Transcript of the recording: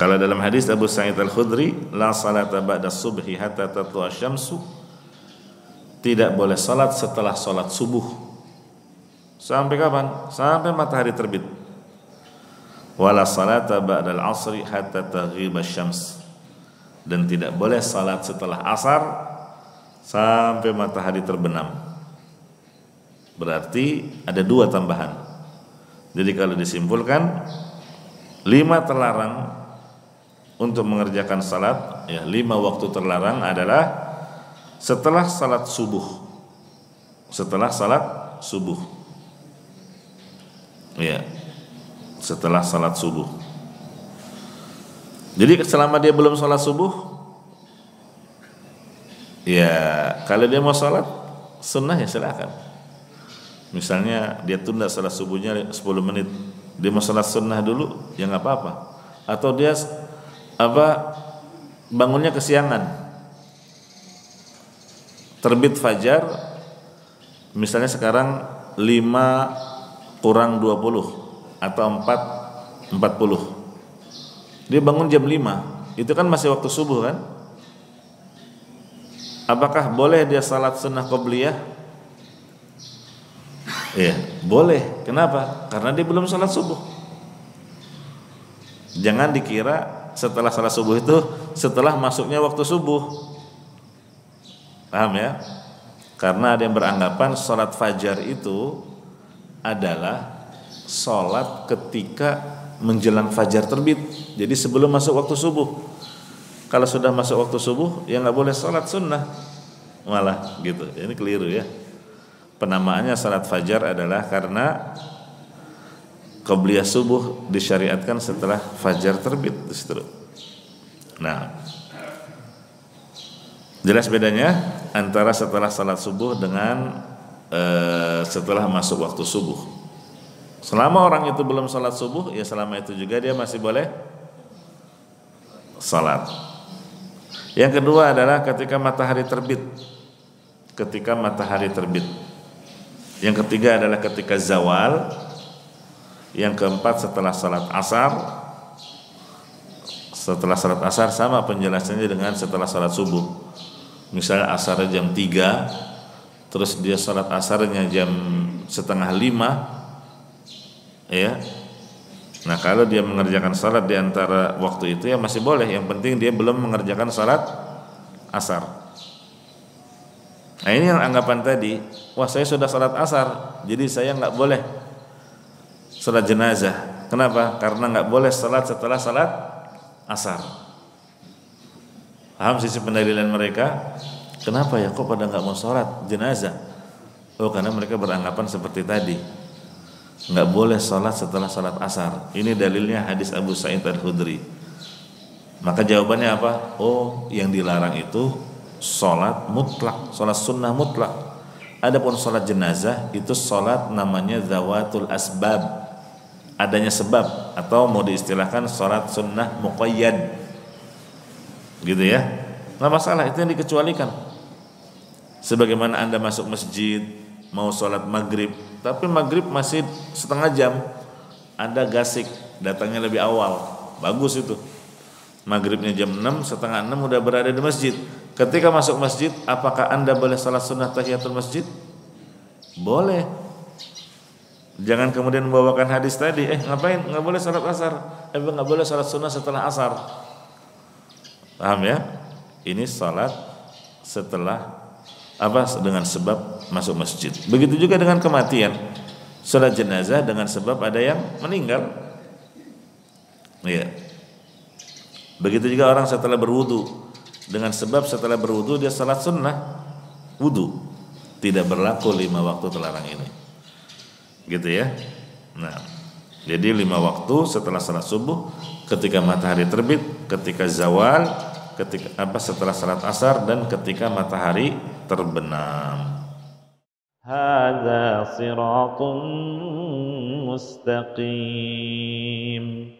Kalau dalam hadis Abu Sa'id Al-Khudri, la salata ba'da subhi hatta tatlu'a syamsu, tidak boleh salat setelah salat subuh. Sampai kapan? Sampai matahari terbit. Wala salata ba'da al-'asri hatta taghiba syams, dan tidak boleh salat setelah asar sampai matahari terbenam. Berarti ada 2 tambahan. Jadi kalau disimpulkan, 5 terlarang untuk mengerjakan salat, ya 5 waktu terlarang adalah setelah salat subuh. Setelah salat subuh. Ya. Setelah salat subuh. Jadi selama dia belum salat subuh, ya kalau dia mau salat sunnah ya silakan. Misalnya dia tunda salat subuhnya 10 menit, dia mau salat sunnah dulu, ya nggak apa-apa. Atau dia bangunnya kesiangan, terbit fajar, misalnya sekarang 5 kurang 20 atau 4:40, dia bangun jam 5, itu kan masih waktu subuh kan? Apakah boleh dia salat sunnah qobliyah? Iya, boleh. Kenapa? Karena dia belum salat subuh. Jangan dikira setelah salat subuh itu setelah masuknya waktu subuh. Paham ya? Karena ada yang beranggapan salat fajar itu adalah salat ketika menjelang fajar terbit. Jadi sebelum masuk waktu subuh. Kalau sudah masuk waktu subuh, ya nggak boleh salat sunnah. Malah gitu. Ini keliru ya. Penamaannya salat fajar adalah karena qobliyah subuh disyariatkan setelah fajar terbit justru. Nah, jelas bedanya antara setelah salat subuh dengan setelah masuk waktu subuh. Selama orang itu belum salat subuh, ya selama itu juga dia masih boleh salat. Yang kedua adalah ketika matahari terbit. Ketika matahari terbit. Yang ketiga adalah ketika zawal. Yang keempat setelah salat asar. Setelah salat asar sama penjelasannya dengan setelah salat subuh. Misalnya asar jam 3, terus dia salat asarnya jam 4:30, ya. Nah kalau dia mengerjakan salat di antara waktu itu ya masih boleh. Yang penting dia belum mengerjakan salat asar. Nah ini yang anggapan tadi, wah saya sudah salat asar, jadi saya nggak boleh salat jenazah. Kenapa? Karena nggak boleh salat setelah salat asar. Paham sisi pendalilan mereka? Kenapa ya kok pada nggak mau salat jenazah? Oh karena mereka beranggapan seperti tadi, nggak boleh salat setelah salat asar. Ini dalilnya hadis Abu Sa'id Al-Khudri. Maka jawabannya apa? Oh yang dilarang itu salat mutlak, salat sunnah mutlak. Adapun salat jenazah itu salat namanya zawatul asbab, adanya sebab, atau mau diistilahkan salat sunnah muqayyad, gitu ya. Nggak masalah, itu yang dikecualikan. Sebagaimana Anda masuk masjid mau salat maghrib, tapi maghrib masih setengah jam, Anda gasik datangnya lebih awal, bagus itu. Maghribnya jam 6, setengah 6 udah berada di masjid. Ketika masuk masjid, apakah Anda boleh salat sunnah tahiyatul masjid? Boleh. Jangan kemudian membawakan hadis tadi, ngapain? Nggak boleh salat asar. Nggak boleh salat sunnah setelah asar. Paham ya? Ini salat setelah dengan sebab masuk masjid. Begitu juga dengan kematian. Salat jenazah dengan sebab ada yang meninggal. Iya. Begitu juga orang setelah berwudu, dengan sebab setelah berwudu dia salat sunnah wudu, tidak berlaku 5 waktu terlarang ini, gitu ya. Nah, jadi 5 waktu setelah salat subuh, ketika matahari terbit, ketika zawal, ketika setelah salat asar, dan ketika matahari terbenam. Hadza siratun mustaqim.